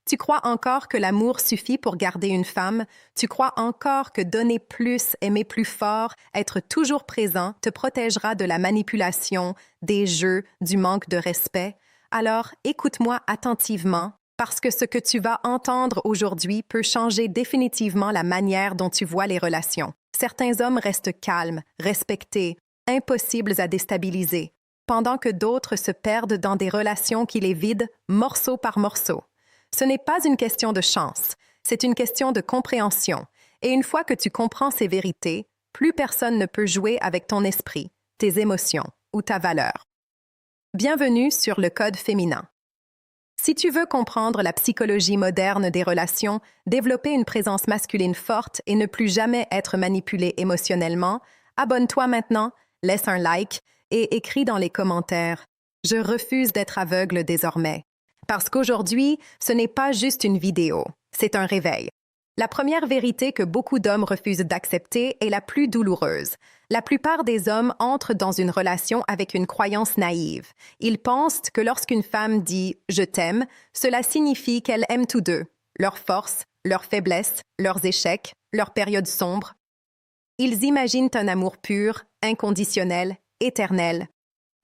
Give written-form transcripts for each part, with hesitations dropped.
Tu crois encore que l'amour suffit pour garder une femme? Tu crois encore que donner plus, aimer plus fort, être toujours présent te protégera de la manipulation, des jeux, du manque de respect? Alors, écoute-moi attentivement, parce que ce que tu vas entendre aujourd'hui peut changer définitivement la manière dont tu vois les relations. Certains hommes restent calmes, respectés, impossibles à déstabiliser, pendant que d'autres se perdent dans des relations qui les vident morceau par morceau. Ce n'est pas une question de chance, c'est une question de compréhension. Et une fois que tu comprends ces vérités, plus personne ne peut jouer avec ton esprit, tes émotions ou ta valeur. Bienvenue sur le Code féminin. Si tu veux comprendre la psychologie moderne des relations, développer une présence masculine forte et ne plus jamais être manipulé émotionnellement, abonne-toi maintenant, laisse un like et écris dans les commentaires « Je refuse d'être aveugle désormais ». Parce qu'aujourd'hui, ce n'est pas juste une vidéo, c'est un réveil. La première vérité que beaucoup d'hommes refusent d'accepter est la plus douloureuse. La plupart des hommes entrent dans une relation avec une croyance naïve. Ils pensent que lorsqu'une femme dit « je t'aime », cela signifie qu'elle aime tous deux, leurs forces, leurs faiblesses, leurs échecs, leurs périodes sombres. Ils imaginent un amour pur, inconditionnel, éternel.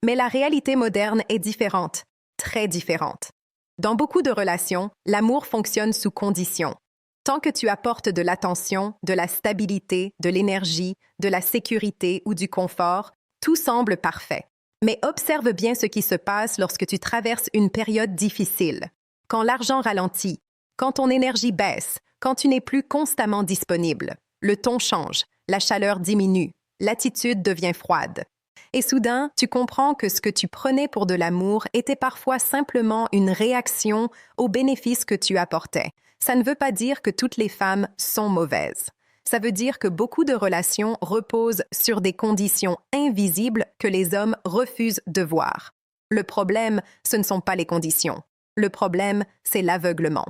Mais la réalité moderne est différente, très différente. Dans beaucoup de relations, l'amour fonctionne sous conditions. Tant que tu apportes de l'attention, de la stabilité, de l'énergie, de la sécurité ou du confort, tout semble parfait. Mais observe bien ce qui se passe lorsque tu traverses une période difficile. Quand l'argent ralentit, quand ton énergie baisse, quand tu n'es plus constamment disponible. Le ton change, la chaleur diminue, l'attitude devient froide. Et soudain, tu comprends que ce que tu prenais pour de l'amour était parfois simplement une réaction aux bénéfices que tu apportais. Ça ne veut pas dire que toutes les femmes sont mauvaises. Ça veut dire que beaucoup de relations reposent sur des conditions invisibles que les hommes refusent de voir. Le problème, ce ne sont pas les conditions. Le problème, c'est l'aveuglement.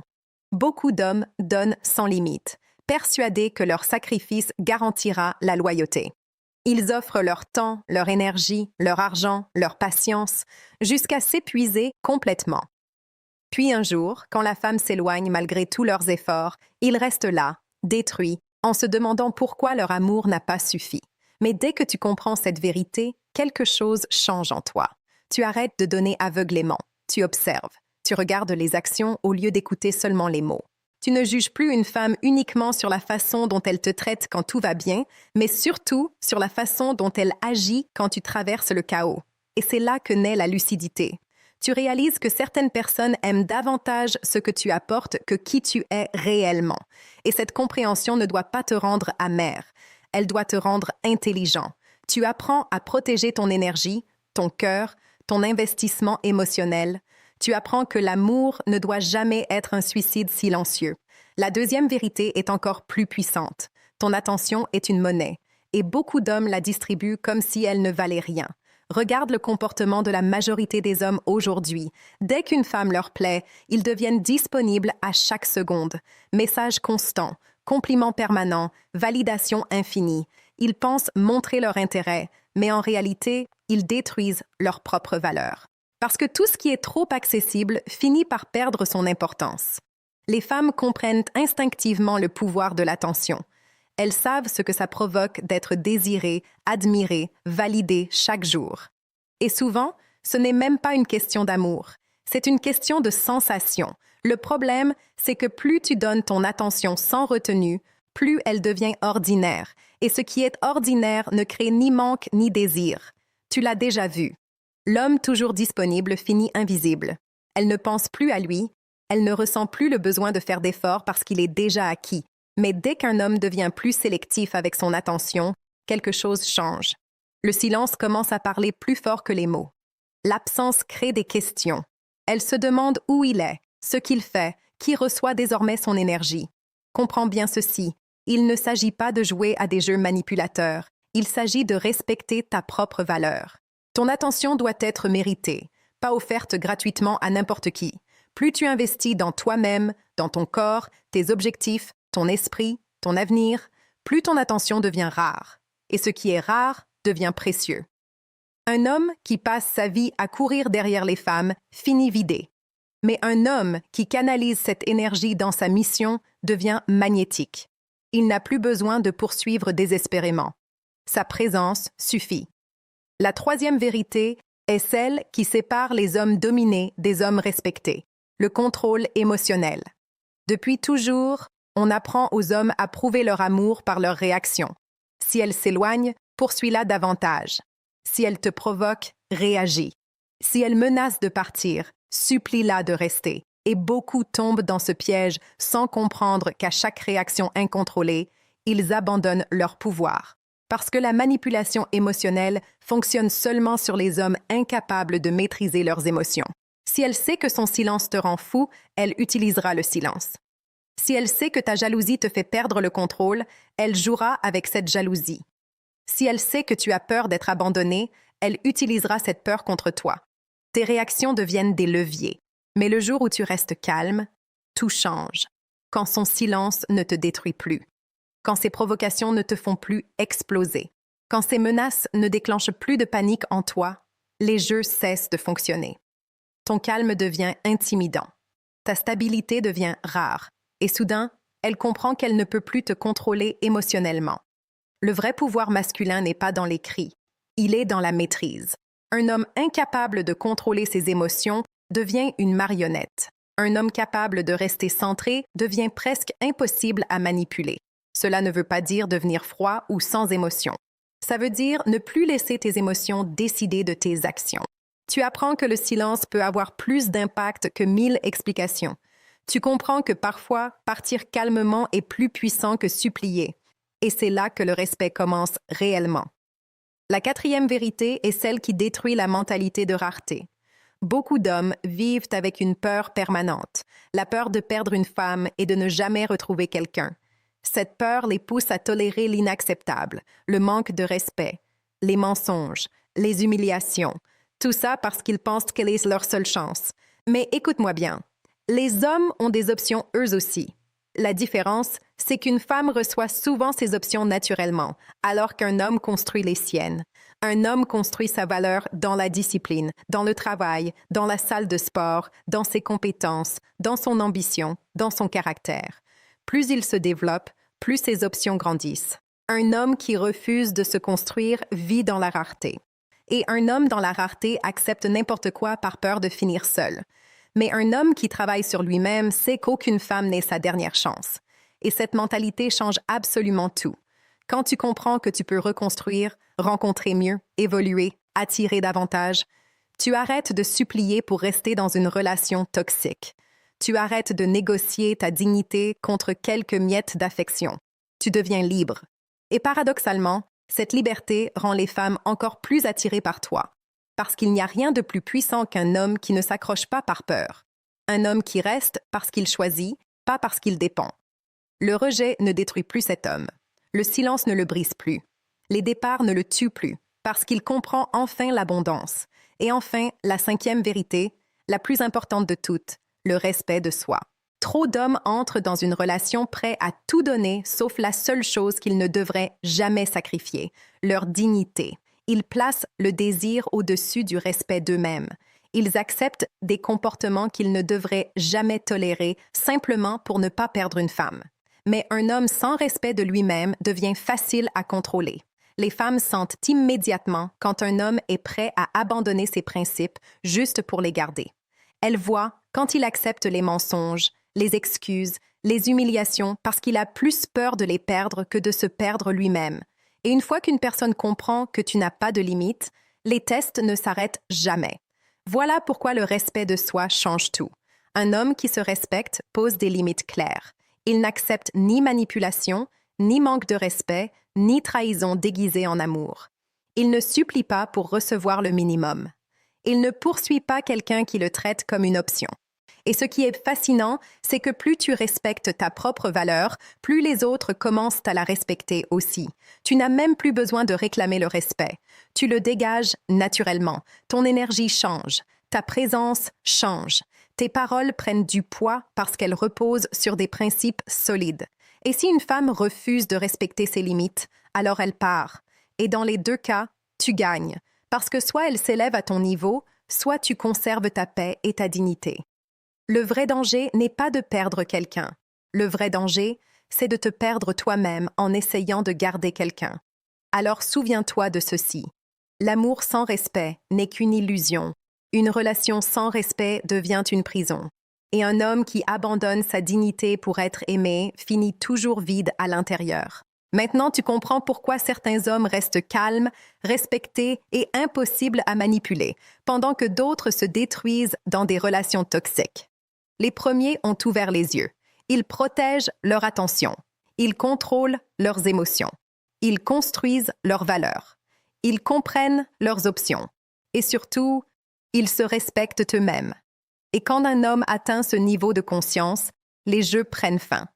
Beaucoup d'hommes donnent sans limite, persuadés que leur sacrifice garantira la loyauté. Ils offrent leur temps, leur énergie, leur argent, leur patience, jusqu'à s'épuiser complètement. Puis un jour, quand la femme s'éloigne malgré tous leurs efforts, ils restent là, détruits, en se demandant pourquoi leur amour n'a pas suffi. Mais dès que tu comprends cette vérité, quelque chose change en toi. Tu arrêtes de donner aveuglément, tu observes, tu regardes les actions au lieu d'écouter seulement les mots. Tu ne juges plus une femme uniquement sur la façon dont elle te traite quand tout va bien, mais surtout sur la façon dont elle agit quand tu traverses le chaos. Et c'est là que naît la lucidité. Tu réalises que certaines personnes aiment davantage ce que tu apportes que qui tu es réellement. Et cette compréhension ne doit pas te rendre amer, elle doit te rendre intelligent. Tu apprends à protéger ton énergie, ton cœur, ton investissement émotionnel. Tu apprends que l'amour ne doit jamais être un suicide silencieux. La deuxième vérité est encore plus puissante. Ton attention est une monnaie, et beaucoup d'hommes la distribuent comme si elle ne valait rien. Regarde le comportement de la majorité des hommes aujourd'hui. Dès qu'une femme leur plaît, ils deviennent disponibles à chaque seconde. Messages constants, compliments permanents, validation infinie. Ils pensent montrer leur intérêt, mais en réalité, ils détruisent leur propre valeur. Parce que tout ce qui est trop accessible finit par perdre son importance. Les femmes comprennent instinctivement le pouvoir de l'attention. Elles savent ce que ça provoque d'être désirées, admirées, validées chaque jour. Et souvent, ce n'est même pas une question d'amour, c'est une question de sensation. Le problème, c'est que plus tu donnes ton attention sans retenue, plus elle devient ordinaire. Et ce qui est ordinaire ne crée ni manque ni désir. Tu l'as déjà vu. L'homme toujours disponible finit invisible. Elle ne pense plus à lui, elle ne ressent plus le besoin de faire d'efforts parce qu'il est déjà acquis. Mais dès qu'un homme devient plus sélectif avec son attention, quelque chose change. Le silence commence à parler plus fort que les mots. L'absence crée des questions. Elle se demande où il est, ce qu'il fait, qui reçoit désormais son énergie. Comprends bien ceci, il ne s'agit pas de jouer à des jeux manipulateurs, il s'agit de respecter ta propre valeur. Ton attention doit être méritée, pas offerte gratuitement à n'importe qui. Plus tu investis dans toi-même, dans ton corps, tes objectifs, ton esprit, ton avenir, plus ton attention devient rare. Et ce qui est rare devient précieux. Un homme qui passe sa vie à courir derrière les femmes finit vidé. Mais un homme qui canalise cette énergie dans sa mission devient magnétique. Il n'a plus besoin de poursuivre désespérément. Sa présence suffit. La troisième vérité est celle qui sépare les hommes dominés des hommes respectés, le contrôle émotionnel. Depuis toujours, on apprend aux hommes à prouver leur amour par leurs réactions. Si elle s'éloigne, poursuis-la davantage. Si elle te provoque, réagis. Si elle menace de partir, supplie-la de rester. Et beaucoup tombent dans ce piège sans comprendre qu'à chaque réaction incontrôlée, ils abandonnent leur pouvoir. Parce que la manipulation émotionnelle fonctionne seulement sur les hommes incapables de maîtriser leurs émotions. Si elle sait que son silence te rend fou, elle utilisera le silence. Si elle sait que ta jalousie te fait perdre le contrôle, elle jouera avec cette jalousie. Si elle sait que tu as peur d'être abandonné, elle utilisera cette peur contre toi. Tes réactions deviennent des leviers. Mais le jour où tu restes calme, tout change. Quand son silence ne te détruit plus. Quand ses provocations ne te font plus exploser. Quand ses menaces ne déclenchent plus de panique en toi, les jeux cessent de fonctionner. Ton calme devient intimidant. Ta stabilité devient rare. Et soudain, elle comprend qu'elle ne peut plus te contrôler émotionnellement. Le vrai pouvoir masculin n'est pas dans les cris. Il est dans la maîtrise. Un homme incapable de contrôler ses émotions devient une marionnette. Un homme capable de rester centré devient presque impossible à manipuler. Cela ne veut pas dire devenir froid ou sans émotion. Ça veut dire ne plus laisser tes émotions décider de tes actions. Tu apprends que le silence peut avoir plus d'impact que 1000 explications. Tu comprends que parfois, partir calmement est plus puissant que supplier. Et c'est là que le respect commence réellement. La quatrième vérité est celle qui détruit la mentalité de rareté. Beaucoup d'hommes vivent avec une peur permanente, la peur de perdre une femme et de ne jamais retrouver quelqu'un. Cette peur les pousse à tolérer l'inacceptable, le manque de respect, les mensonges, les humiliations, tout ça parce qu'ils pensent qu'elle est leur seule chance. Mais écoute-moi bien, les hommes ont des options eux aussi. La différence, c'est qu'une femme reçoit souvent ses options naturellement, alors qu'un homme construit les siennes. Un homme construit sa valeur dans la discipline, dans le travail, dans la salle de sport, dans ses compétences, dans son ambition, dans son caractère. Plus il se développe, plus ses options grandissent. Un homme qui refuse de se construire vit dans la rareté. Et un homme dans la rareté accepte n'importe quoi par peur de finir seul. Mais un homme qui travaille sur lui-même sait qu'aucune femme n'est sa dernière chance. Et cette mentalité change absolument tout. Quand tu comprends que tu peux reconstruire, rencontrer mieux, évoluer, attirer davantage, tu arrêtes de supplier pour rester dans une relation toxique. Tu arrêtes de négocier ta dignité contre quelques miettes d'affection. Tu deviens libre. Et paradoxalement, cette liberté rend les femmes encore plus attirées par toi. Parce qu'il n'y a rien de plus puissant qu'un homme qui ne s'accroche pas par peur. Un homme qui reste parce qu'il choisit, pas parce qu'il dépend. Le rejet ne détruit plus cet homme. Le silence ne le brise plus. Les départs ne le tuent plus, parce qu'il comprend enfin l'abondance. Et enfin, la cinquième vérité, la plus importante de toutes, le respect de soi. Trop d'hommes entrent dans une relation prêts à tout donner, sauf la seule chose qu'ils ne devraient jamais sacrifier, leur dignité. Ils placent le désir au-dessus du respect d'eux-mêmes. Ils acceptent des comportements qu'ils ne devraient jamais tolérer simplement pour ne pas perdre une femme. Mais un homme sans respect de lui-même devient facile à contrôler. Les femmes sentent immédiatement quand un homme est prêt à abandonner ses principes juste pour les garder. Elles voient quand il accepte les mensonges, les excuses, les humiliations parce qu'il a plus peur de les perdre que de se perdre lui-même. Et une fois qu'une personne comprend que tu n'as pas de limites, les tests ne s'arrêtent jamais. Voilà pourquoi le respect de soi change tout. Un homme qui se respecte pose des limites claires. Il n'accepte ni manipulation, ni manque de respect, ni trahison déguisée en amour. Il ne supplie pas pour recevoir le minimum. Il ne poursuit pas quelqu'un qui le traite comme une option. Et ce qui est fascinant, c'est que plus tu respectes ta propre valeur, plus les autres commencent à la respecter aussi. Tu n'as même plus besoin de réclamer le respect. Tu le dégages naturellement. Ton énergie change. Ta présence change. Tes paroles prennent du poids parce qu'elles reposent sur des principes solides. Et si une femme refuse de respecter ses limites, alors elle part. Et dans les deux cas, tu gagnes. Parce que soit elle s'élève à ton niveau, soit tu conserves ta paix et ta dignité. Le vrai danger n'est pas de perdre quelqu'un. Le vrai danger, c'est de te perdre toi-même en essayant de garder quelqu'un. Alors souviens-toi de ceci. L'amour sans respect n'est qu'une illusion. Une relation sans respect devient une prison. Et un homme qui abandonne sa dignité pour être aimé finit toujours vide à l'intérieur. Maintenant, tu comprends pourquoi certains hommes restent calmes, respectés et impossibles à manipuler, pendant que d'autres se détruisent dans des relations toxiques. Les premiers ont ouvert les yeux. Ils protègent leur attention. Ils contrôlent leurs émotions. Ils construisent leurs valeurs. Ils comprennent leurs options. Et surtout, ils se respectent eux-mêmes. Et quand un homme atteint ce niveau de conscience, les jeux prennent fin.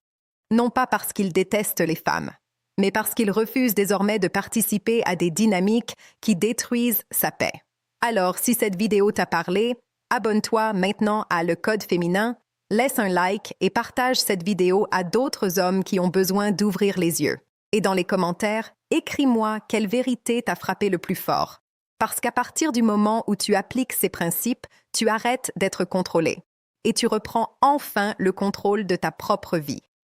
Non pas parce qu'il déteste les femmes, mais parce qu'il refuse désormais de participer à des dynamiques qui détruisent sa paix. Alors, si cette vidéo t'a parlé, abonne-toi maintenant à Le Code féminin, laisse un like et partage cette vidéo à d'autres hommes qui ont besoin d'ouvrir les yeux. Et dans les commentaires, écris-moi quelle vérité t'a frappé le plus fort. Parce qu'à partir du moment où tu appliques ces principes, tu arrêtes d'être contrôlé. Et tu reprends enfin le contrôle de ta propre vie.